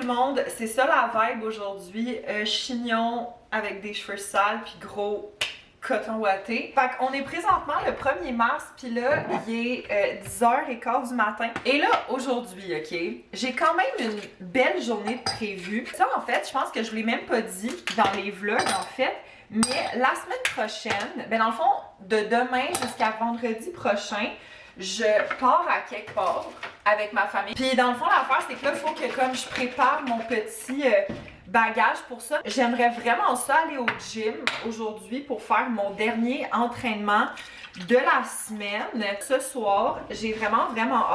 le monde, c'est ça la vibe aujourd'hui, chignon avec des cheveux sales puis gros coton ouaté. Fait qu'on est présentement le 1er mars puis là il est 10h15 du matin. Et là aujourd'hui, ok, j'ai quand même une belle journée de prévue. Ça en fait, je pense que je vous l'ai même pas dit dans les vlogs en fait, mais la semaine prochaine, ben dans le fond de demain jusqu'à vendredi prochain, je pars à quelque part avec ma famille. Puis dans le fond, l'affaire, c'est que là, il faut que comme je prépare mon petit bagage pour ça. J'aimerais vraiment ça aller au gym aujourd'hui pour faire mon dernier entraînement de la semaine. Ce soir, j'ai vraiment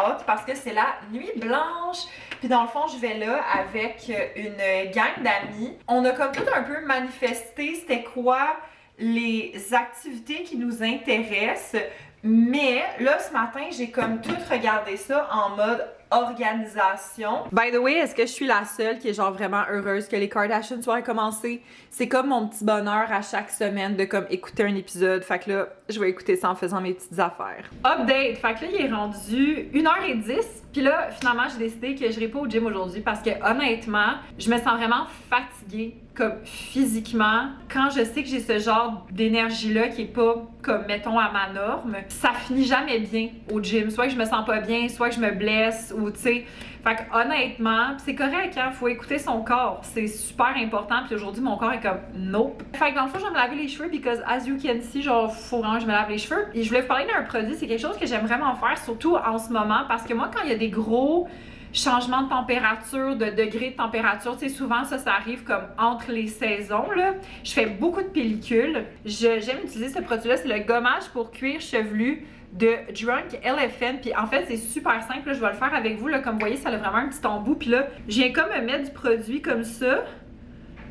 hâte parce que c'est la nuit blanche. Puis dans le fond, je vais là avec une gang d'amis. On a comme tout un peu manifesté c'était quoi les activités qui nous intéressent. Mais là, ce matin, j'ai comme tout regardé ça en mode organisation. By the way, est-ce que je suis la seule qui est genre vraiment heureuse que les Kardashians soient commencé? C'est comme mon petit bonheur à chaque semaine de comme écouter un épisode. Fait que là, je vais écouter ça en faisant mes petites affaires. Update! Fait que là, il est rendu 1h10. Puis là, finalement, j'ai décidé que je n'irai pas au gym aujourd'hui parce que honnêtement, je me sens vraiment fatiguée comme physiquement. Quand je sais que j'ai ce genre d'énergie-là qui est pas comme, mettons, à ma norme, ça finit jamais bien au gym. Soit que je me sens pas bien, soit que je me blesse ou tu sais. Fait que honnêtement, c'est correct, hein, faut écouter son corps. C'est super important. Puis aujourd'hui, mon corps est comme nope. Fait que dans le fond, je vais me laver les cheveux because as you can see, genre, faut vraiment que je me lave les cheveux. Et je voulais vous parler d'un produit, c'est quelque chose que j'aime vraiment faire, surtout en ce moment, parce que moi, quand il y a des gros changement de température, de degré de température, tu sais, souvent ça arrive comme entre les saisons, là. Je fais beaucoup de pellicules. J'aime utiliser ce produit-là, c'est le gommage pour cuir chevelu de Drunk Elephant. Puis en fait, c'est super simple, là. Je vais le faire avec vous, là. Comme vous voyez, ça a vraiment un petit embout. Puis là, je viens comme me mettre du produit comme ça,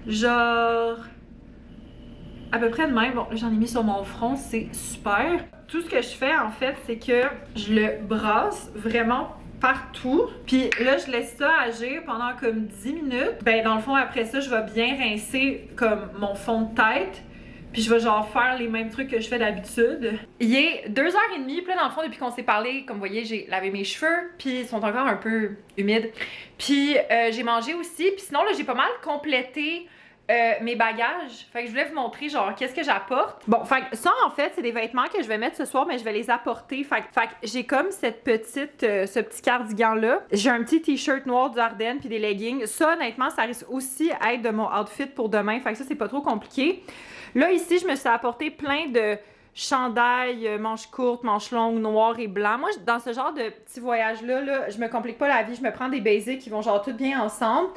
genre à peu près de même. Bon, là, j'en ai mis sur mon front, c'est super. Tout ce que je fais, en fait, c'est que je le brasse vraiment partout. Puis là, je laisse ça agir pendant comme 10 minutes. Ben, dans le fond, après ça, je vais bien rincer comme mon fond de tête. Puis je vais genre faire les mêmes trucs que je fais d'habitude. Il est 2h30, puis là, dans le fond, depuis qu'on s'est parlé, comme vous voyez, j'ai lavé mes cheveux, puis ils sont encore un peu humides. Puis j'ai mangé aussi, puis sinon, là, j'ai pas mal complété mes bagages. Fait que je voulais vous montrer genre qu'est-ce que j'apporte. Bon, fait que ça en fait c'est des vêtements que je vais mettre ce soir mais je vais les apporter. Fait que j'ai comme cette petite ce petit cardigan là. J'ai un petit t-shirt noir d'Ardenne puis des leggings. Ça honnêtement ça risque aussi à être de mon outfit pour demain. Fait que ça c'est pas trop compliqué. Là ici je me suis apporté plein de chandail, manches courtes, manches longues, noir et blanc. Moi, dans ce genre de petit voyage-là, là, je me complique pas la vie. Je me prends des basics qui vont genre tout bien ensemble.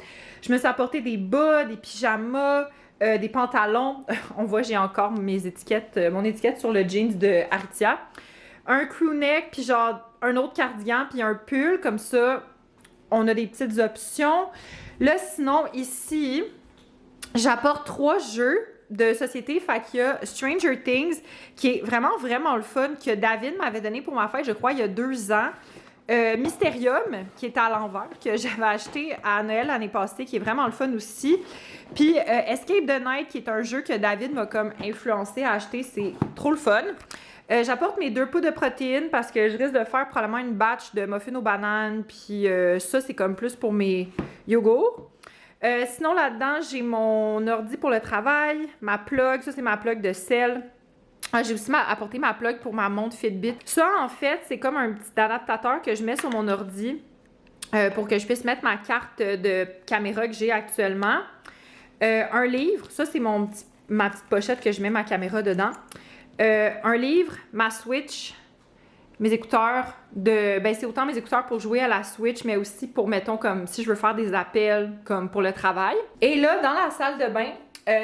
Je me suis apporté des bas, des pyjamas, des pantalons. On voit, j'ai encore mes étiquettes, mon étiquette sur le jeans de Aritzia. Un crew neck, puis genre un autre cardigan, puis un pull. Comme ça, on a des petites options. Là, sinon, ici, j'apporte 3 jeux de société. Fait qu'il y a Stranger Things, qui est vraiment le fun, que David m'avait donné pour ma fête, je crois, il y a 2 ans. Mysterium, qui est à l'envers, que j'avais acheté à Noël l'année passée, qui est vraiment le fun aussi. Puis Escape the Night, qui est un jeu que David m'a comme influencé à acheter, c'est trop le fun. J'apporte mes 2 pots de protéines parce que je risque de faire probablement une batch de muffins aux bananes, puis ça, c'est comme plus pour mes yogourts. Sinon, là-dedans, j'ai mon ordi pour le travail, ma plug, ça c'est ma plug de sel. J'ai aussi apporté ma plug pour ma montre Fitbit. Ça, en fait, c'est comme un petit adaptateur que je mets sur mon ordi pour que je puisse mettre ma carte de caméra que j'ai actuellement. Un livre, ça c'est ma petite pochette que je mets ma caméra dedans. Un livre, ma Switch, mes écouteurs ben c'est autant mes écouteurs pour jouer à la Switch, mais aussi pour, mettons, comme si je veux faire des appels, comme pour le travail. Et là, dans la salle de bain,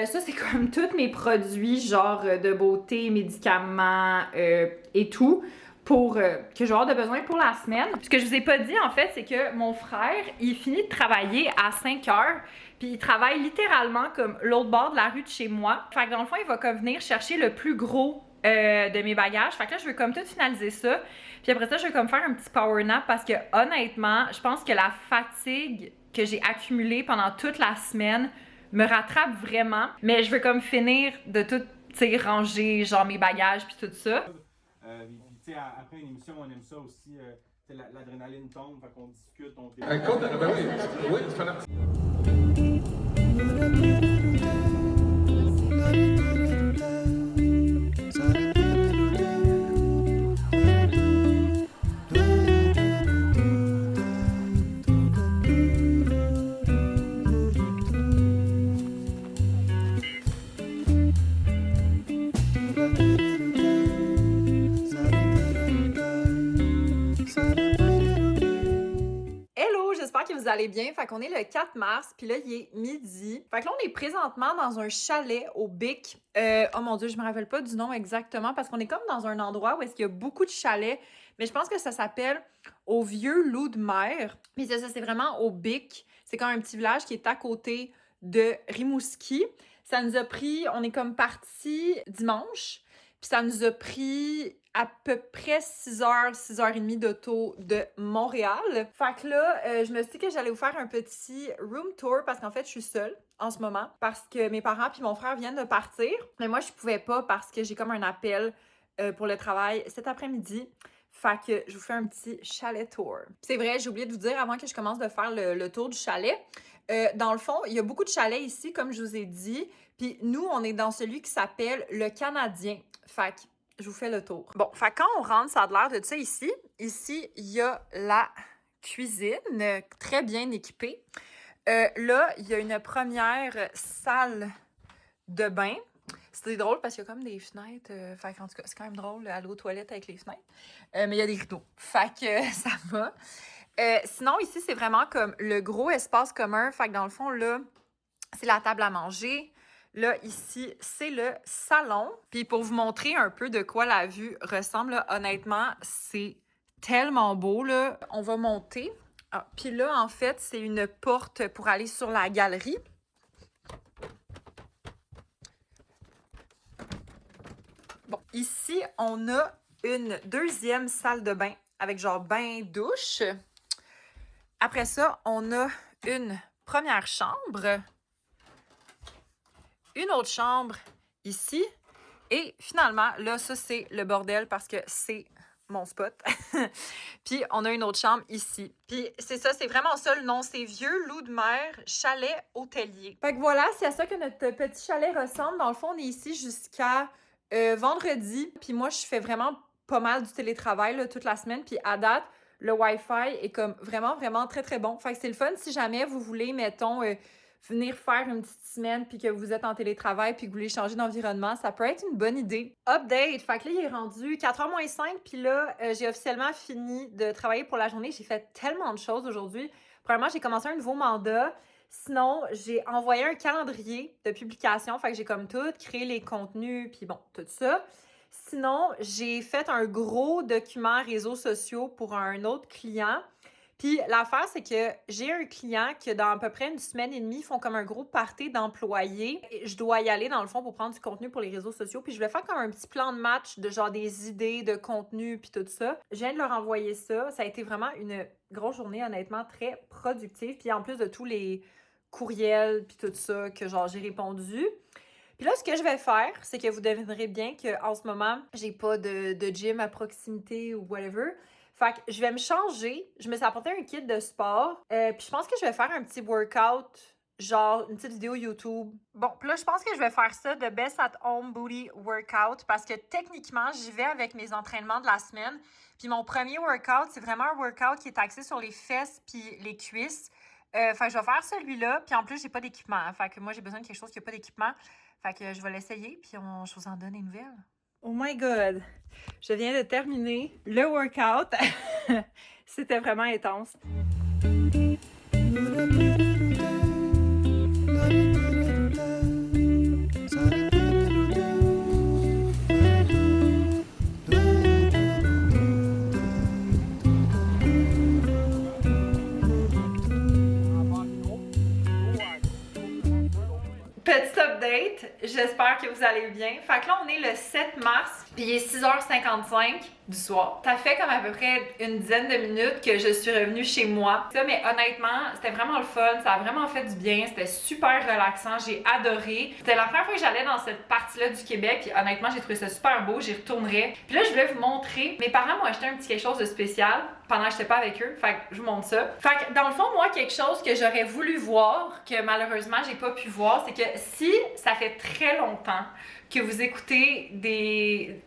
ça, c'est comme tous mes produits, genre de beauté, médicaments et tout, pour que je vais avoir de besoin pour la semaine. Ce que je vous ai pas dit, en fait, c'est que mon frère, il finit de travailler à 5 heures, puis il travaille littéralement comme l'autre bord de la rue de chez moi. Fait que dans le fond, il va comme venir chercher le plus gros de mes bagages. Fait que là, je veux comme tout finaliser ça. Puis après ça, je vais comme faire un petit power nap parce que honnêtement, je pense que la fatigue que j'ai accumulée pendant toute la semaine me rattrape vraiment. Mais je veux comme finir de tout, tu sais, ranger genre mes bagages puis tout ça. Tu sais, après une émission, on aime ça aussi, l'adrénaline tombe, fait qu'on discute, on Écoute, ben oui, tu fais la petite. Hello, j'espère que vous allez bien. Fait qu'on est le 4 mars, puis là, il est midi. Fait que là, on est présentement dans un chalet au Bic. Oh mon Dieu, je me rappelle pas du nom exactement, parce qu'on est comme dans un endroit où est-ce qu'il y a beaucoup de chalets, mais je pense que ça s'appelle au Vieux Loup de Mer. Puis ça, c'est vraiment au Bic. C'est comme un petit village qui est à côté de Rimouski. Ça nous a pris, on est comme parti dimanche, puis ça nous a pris à peu près 6 heures, 6h30 d'auto de Montréal. Fait que là, je me suis dit que j'allais vous faire un petit room tour parce qu'en fait, je suis seule en ce moment parce que mes parents puis mon frère viennent de partir. Mais moi, je pouvais pas parce que j'ai comme un appel pour le travail cet après-midi. Fait que je vous fais un petit chalet tour. C'est vrai, j'ai oublié de vous dire avant que je commence de faire le tour du chalet. Dans le fond, il y a beaucoup de chalets ici, comme je vous ai dit. Puis nous, on est dans celui qui s'appelle le Canadien. Fait que je vous fais le tour. Bon, fait quand on rentre, ça a l'air de ça ici. Ici, il y a la cuisine, très bien équipée. Là, il y a une première salle de bain. C'est drôle parce qu'il y a comme des fenêtres. Fait qu'en tout cas, c'est quand même drôle aller aux toilettes avec les fenêtres. Mais il y a des rideaux. Fait que ça va. Sinon, ici, c'est vraiment comme le gros espace commun. Fait que dans le fond, là, c'est la table à manger. Là, ici, c'est le salon. Puis pour vous montrer un peu de quoi la vue ressemble, là, honnêtement, c'est tellement beau, là. On va monter. Ah, puis là, en fait, c'est une porte pour aller sur la galerie. Bon, ici, on a une deuxième salle de bain avec genre bain-douche. Après ça, on a une première chambre. Une autre chambre ici. Et finalement, là, ça, c'est le bordel parce que c'est mon spot. Puis, on a une autre chambre ici. Puis, c'est ça, c'est vraiment ça le nom. C'est Vieux Loup de Mer, chalet hôtelier. Fait que voilà, c'est à ça que notre petit chalet ressemble. Dans le fond, on est ici jusqu'à vendredi. Puis moi, je fais vraiment pas mal du télétravail là, toute la semaine. Puis à date, le Wi-Fi est comme vraiment, vraiment très, très bon. Fait que c'est le fun si jamais vous voulez, mettons... venir faire une petite semaine puis que vous êtes en télétravail puis que vous voulez changer d'environnement, ça peut être une bonne idée. Update! Fait que là, il est rendu 4h moins 5 puis là, j'ai officiellement fini de travailler pour la journée. J'ai fait tellement de choses aujourd'hui. Premièrement, j'ai commencé un nouveau mandat. Sinon, j'ai envoyé un calendrier de publication. Fait que j'ai comme tout créé les contenus puis bon, tout ça. Sinon, j'ai fait un gros document réseaux sociaux pour un autre client. Puis l'affaire, c'est que j'ai un client que dans à peu près une semaine et demie, ils font comme un gros party d'employés. Je dois y aller dans le fond pour prendre du contenu pour les réseaux sociaux. Puis je vais faire comme un petit plan de match de genre des idées de contenu puis tout ça. Je viens de leur envoyer ça. Ça a été vraiment une grosse journée, honnêtement, très productive. Puis en plus de tous les courriels puis tout ça que genre j'ai répondu. Puis là, ce que je vais faire, c'est que vous devinerez bien qu'en ce moment, j'ai pas de gym à proximité ou whatever. Fait que je vais me changer. Je me suis apporté un kit de sport. Puis je pense que je vais faire un petit workout, genre une petite vidéo YouTube. Bon, puis là, je pense que je vais faire ça de Best at Home Booty Workout parce que techniquement, j'y vais avec mes entraînements de la semaine. Puis mon premier workout, c'est vraiment un workout qui est axé sur les fesses puis les cuisses. Fait que je vais faire celui-là. Puis en plus, j'ai pas d'équipement. Fait que moi, j'ai besoin de quelque chose qui a pas d'équipement. Fait que je vais l'essayer, puis je vous en donne des nouvelles. Oh my God! Je viens de terminer le workout. C'était vraiment intense. Petit update, j'espère que vous allez bien. Fait que là, on est le 7 mars, puis il est 6h55. du soir. Ça fait comme à peu près une dizaine de minutes que je suis revenue chez moi. Ça, mais honnêtement, c'était vraiment le fun, ça a vraiment fait du bien, c'était super relaxant, j'ai adoré. C'était la première fois que j'allais dans cette partie-là du Québec, puis honnêtement, j'ai trouvé ça super beau, j'y retournerai. Puis là, je voulais vous montrer, mes parents m'ont acheté un petit quelque chose de spécial pendant que j'étais pas avec eux, fait que je vous montre ça. Fait que dans le fond, moi, quelque chose que j'aurais voulu voir, que malheureusement, j'ai pas pu voir, c'est que si ça fait très longtemps que vous écoutez des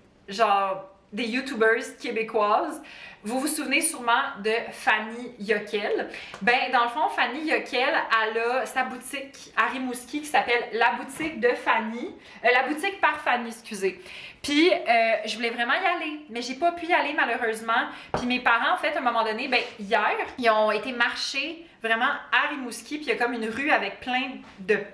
YouTubers québécoises, vous vous souvenez sûrement de Fanny Yoquel. Ben, dans le fond, Fanny Yoquel, elle a sa boutique à Rimouski qui s'appelle La Boutique de Fanny. La boutique par Fanny, excusez. Puis, je voulais vraiment y aller, mais j'ai pas pu y aller malheureusement. Puis mes parents, en fait, à un moment donné, ben, hier, ils ont été marcher vraiment à Rimouski, puis il y a comme une rue avec plein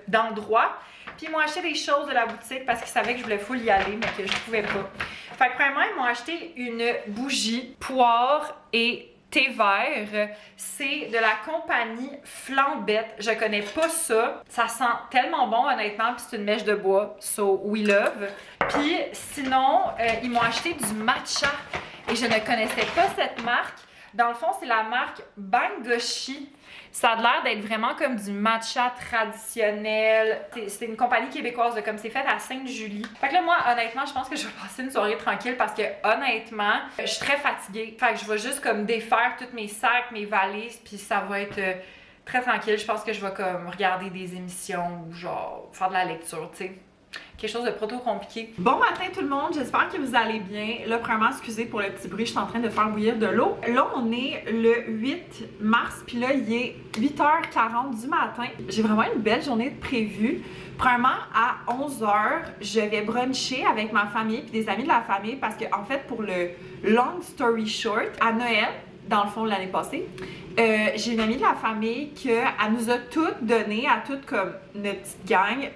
d'endroits. Puis ils m'ont acheté des choses de la boutique parce qu'ils savaient que je voulais full y aller, mais que je pouvais pas. Fait que premièrement, ils m'ont acheté une bougie poire et thé vert. C'est de la compagnie Flambette. Je connais pas ça. Ça sent tellement bon, honnêtement, puis c'est une mèche de bois. So, we love. Puis sinon, ils m'ont acheté du matcha. Et je ne connaissais pas cette marque. Dans le fond, c'est la marque Bangoshi. Ça a l'air d'être vraiment comme du matcha traditionnel. C'est une compagnie québécoise, là, comme c'est fait à Sainte-Julie. Fait que là, moi, honnêtement, je pense que je vais passer une soirée tranquille parce que, honnêtement, je suis très fatiguée. Fait que je vais juste comme défaire tous mes sacs, mes valises, puis ça va être très tranquille. Je pense que je vais comme regarder des émissions ou genre faire de la lecture, tu sais. Quelque chose de proto-compliqué. Bon matin tout le monde, j'espère que vous allez bien. Là, premièrement, excusez pour le petit bruit, je suis en train de faire bouillir de l'eau. Là, on est le 8 mars, puis là, il est 8h40 du matin. J'ai vraiment une belle journée de prévue. Premièrement, à 11h, je vais bruncher avec ma famille puis des amis de la famille parce que, en fait, pour le long story short, à Noël, dans le fond, l'année passée, j'ai une amie de la famille qu'elle nous a toutes donné, à toutes comme notre petite gang,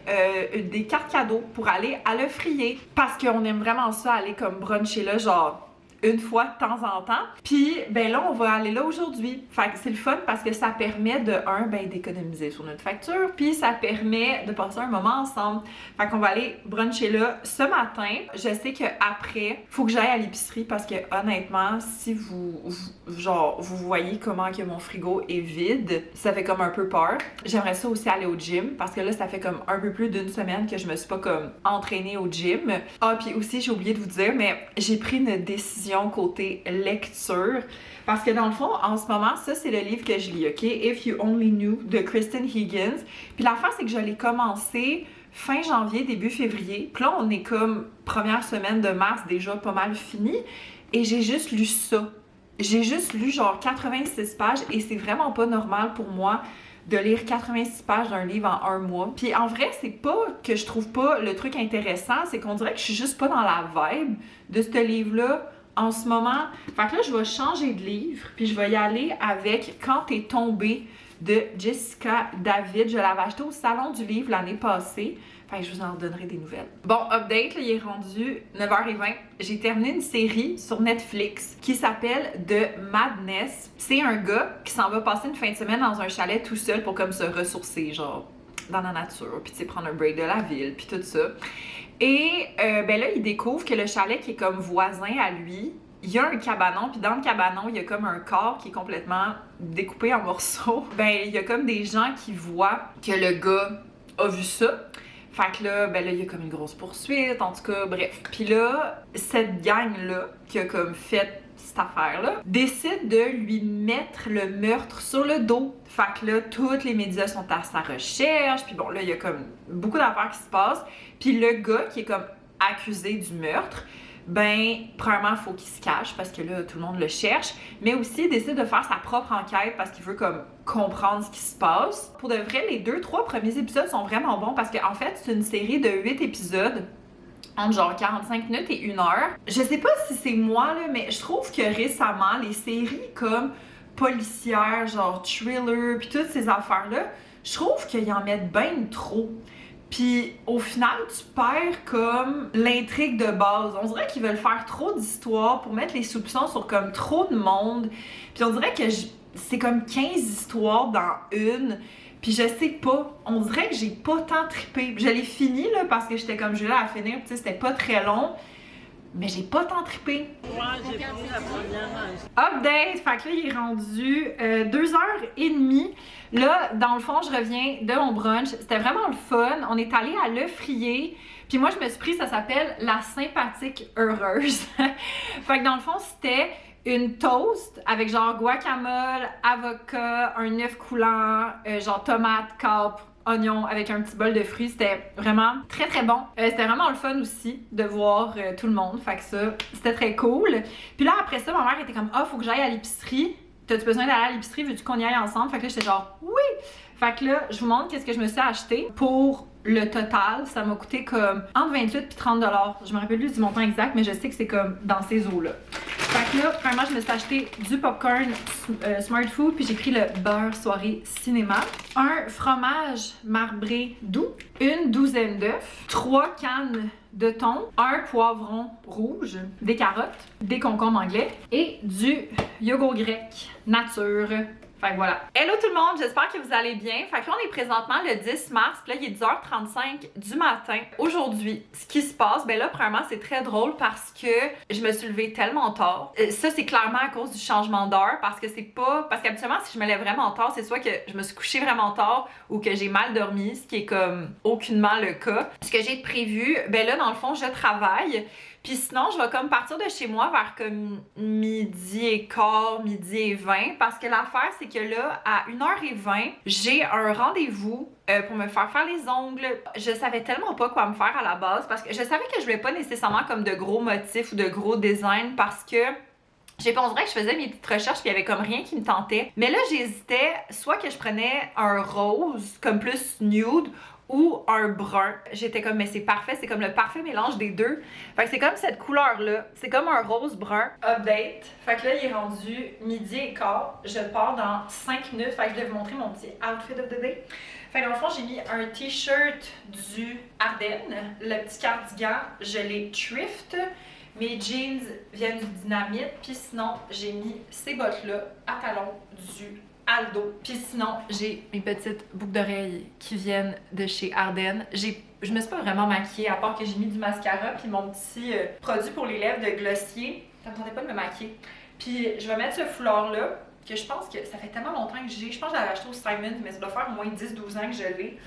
des cartes cadeaux pour aller à l'Offrier. Parce qu'on aime vraiment ça, aller comme bruncher là, genre une fois de temps en temps. Puis, ben là, on va aller là aujourd'hui. Fait que c'est le fun parce que ça permet de, ben d'économiser sur notre facture, puis ça permet de passer un moment ensemble. Fait qu'on va aller bruncher là ce matin. Je sais qu'après, faut que j'aille à l'épicerie parce que honnêtement, si vous voyez comment que mon frigo est vide, ça fait comme un peu peur. J'aimerais ça aussi aller au gym parce que là, ça fait comme un peu plus d'une semaine que je me suis pas comme entraînée au gym. Ah, puis aussi, j'ai oublié de vous dire, mais j'ai pris une décision côté lecture parce que dans le fond, en ce moment, ça c'est le livre que je lis, ok? If You Only Knew de Kristen Higgins. Puis l'affaire, c'est que je l'ai commencé fin janvier, début février. Puis là, on est comme première semaine de mars, déjà pas mal fini. Et j'ai juste lu ça. J'ai juste lu genre 86 pages et c'est vraiment pas normal pour moi de lire 86 pages d'un livre en un mois. Puis en vrai, c'est pas que je trouve pas le truc intéressant, c'est qu'on dirait que je suis juste pas dans la vibe de ce livre-là en ce moment. Fait que là, je vais changer de livre, puis je vais y aller avec Quand t'es tombé de Jessica David. Je l'avais acheté au Salon du Livre l'année passée. Fait que je vous en donnerai des nouvelles. Bon, update, là, il est rendu 9h20. J'ai terminé une série sur Netflix qui s'appelle The Madness. C'est un gars qui s'en va passer une fin de semaine dans un chalet tout seul pour comme se ressourcer, genre dans la nature, puis tu sais, prendre un break de la ville, puis tout ça. Et ben là, il découvre que le chalet qui est comme voisin à lui, il y a un cabanon, puis dans le cabanon, il y a comme un corps qui est complètement découpé en morceaux. Ben, il y a comme des gens qui voient que le gars a vu ça. Fait que là, ben là, il y a comme une grosse poursuite, en tout cas, bref. Puis là, cette gang-là, qui a comme fait cette affaire-là, décide de lui mettre le meurtre sur le dos. Fait que là, tous les médias sont à sa recherche, puis bon, là, il y a comme beaucoup d'affaires qui se passent. Puis le gars qui est comme accusé du meurtre, ben, premièrement, il faut qu'il se cache parce que là, tout le monde le cherche, mais aussi il décide de faire sa propre enquête parce qu'il veut comme comprendre ce qui se passe. Pour de vrai, les 2-3 premiers épisodes sont vraiment bons parce qu'en fait, c'est une série de 8 épisodes entre genre 45 minutes et 1 heure. Je sais pas si c'est moi, là, mais je trouve que récemment, les séries comme policières, genre thriller, puis toutes ces affaires-là, je trouve qu'ils en mettent bien trop. Puis au final, tu perds comme l'intrigue de base. On dirait qu'ils veulent faire trop d'histoires pour mettre les soupçons sur comme trop de monde. Puis on dirait que c'est comme 15 histoires dans une. Puis je sais pas, on dirait que j'ai pas tant trippé. Je l'ai fini là parce que j'étais comme je l'ai à finir, tu sais, c'était pas très long. mais j'ai pas tant trippé. Ouais, j'ai pris la première. Update! Fait que là, il est rendu 2h30. Là, dans le fond, je reviens de mon brunch. C'était vraiment le fun. On est allé à Le Frier. Puis moi, je me suis pris, ça s'appelle la sympathique heureuse. Fait que dans le fond, c'était une toast avec genre guacamole, avocat, un œuf coulant, genre tomate, capre, oignon avec un petit bol de fruits. C'était vraiment très très bon. C'était vraiment le fun aussi de voir tout le monde. Fait que ça, c'était très cool. Puis là, après ça, ma mère était comme « Ah, faut que j'aille à l'épicerie. T'as-tu besoin d'aller à l'épicerie? Veux-tu qu'on y aille ensemble? » Fait que là, j'étais genre « Oui! » Fait que là, je vous montre qu'est-ce que je me suis acheté. Pour le total, ça m'a coûté comme entre 28 et 30 $. Je me rappelle plus du montant exact, mais je sais que c'est comme dans ces eaux-là. Fait que là, premièrement, je me suis acheté du popcorn Smart Food, puis j'ai pris le beurre soirée cinéma, un fromage marbré doux, une douzaine d'œufs, 3 cannes de thon, un poivron rouge, des carottes, des concombres anglais et du yogourt grec nature. Fait que voilà. Hello tout le monde, j'espère que vous allez bien. Fait que là, on est présentement le 10 mars, puis là, il est 10h35 du matin. Aujourd'hui, ce qui se passe, ben là, premièrement, c'est très drôle parce que je me suis levée tellement tard. Ça, c'est clairement à cause du changement d'heure, parce que c'est pas... Parce qu'habituellement, si je me lève vraiment tard, c'est soit que je me suis couchée vraiment tard ou que j'ai mal dormi, ce qui est comme aucunement le cas. Ce que j'ai prévu, ben là, dans le fond, je travaille. Puis sinon, je vais comme partir de chez moi vers comme midi et quart, midi et 20, parce que l'affaire, c'est que là, à 1h20, j'ai un rendez-vous pour me faire les ongles. Je savais tellement pas quoi me faire à la base, parce que je savais que je voulais pas nécessairement comme de gros motifs ou de gros designs, parce que j'ai pas, on dirait que je faisais mes petites recherches puis il y avait comme rien qui me tentait. Mais là, j'hésitais, soit que je prenais un rose, comme plus nude, ou un brun. J'étais comme, mais c'est parfait, c'est comme le parfait mélange des deux. Fait que c'est comme cette couleur-là, c'est comme un rose brun. Update. Fait que là, il est rendu midi et quart. Je pars dans 5 minutes. Fait que je vais vous montrer mon petit outfit of the day. Fait que dans le fond, j'ai mis un t-shirt du Ardennes. Le petit cardigan, je l'ai thrift. Mes jeans viennent du Dynamite. Puis sinon, j'ai mis ces bottes-là à talons du Aldo. Puis sinon, j'ai mes petites boucles d'oreilles qui viennent de chez Ardennes. Je me suis pas vraiment maquillée, à part que j'ai mis du mascara puis mon petit produit pour les lèvres de Glossier. Ça me tentait pas de me maquiller. Puis je vais mettre ce foulard-là, que je pense que ça fait tellement longtemps que j'ai. Je pense que j'avais acheté au Simon, mais ça doit faire au moins 10-12 ans que je l'ai.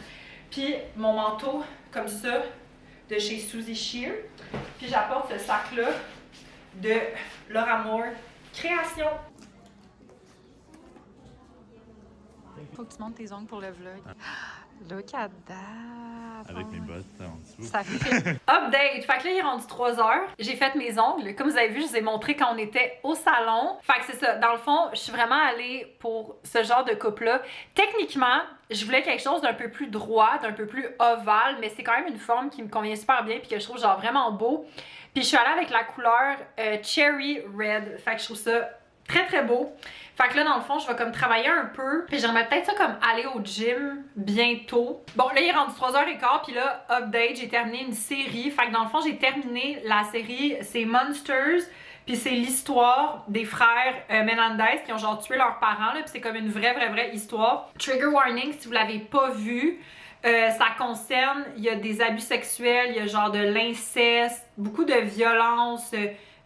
Puis mon manteau, comme ça, de chez Suzy Shear. Puis j'apporte ce sac-là de Laura Moore Création. Faut que tu montes tes ongles pour le vlog. Look at that! Avec mes bottes en dessous. Ça fait update! Fait que là, il est rendu 3h. J'ai fait mes ongles. Comme vous avez vu, je vous ai montré quand on était au salon. Fait que c'est ça. Dans le fond, je suis vraiment allée pour ce genre de coupe-là. Techniquement, je voulais quelque chose d'un peu plus droit, d'un peu plus ovale, mais c'est quand même une forme qui me convient super bien puis que je trouve genre vraiment beau. Puis je suis allée avec la couleur Cherry Red. Fait que je trouve ça très très beau. Fait que là, dans le fond, je vais comme travailler un peu. Puis j'aimerais peut-être ça comme aller au gym bientôt. Bon, là, il est rendu 3h15. Puis là, update, j'ai terminé une série. Fait que dans le fond, j'ai terminé la série, c'est Monsters. Puis c'est l'histoire des frères Menendez qui ont genre tué leurs parents. Puis c'est comme une vraie histoire. Trigger warning, si vous l'avez pas vu. Ça concerne, il y a des abus sexuels, il y a genre de l'inceste, beaucoup de violence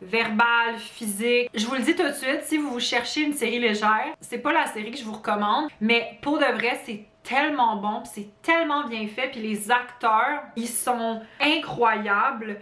verbale, physique. Je vous le dis tout de suite, si vous cherchez une série légère, c'est pas la série que je vous recommande, mais pour de vrai, c'est tellement bon, c'est tellement bien fait, puis les acteurs, ils sont incroyables.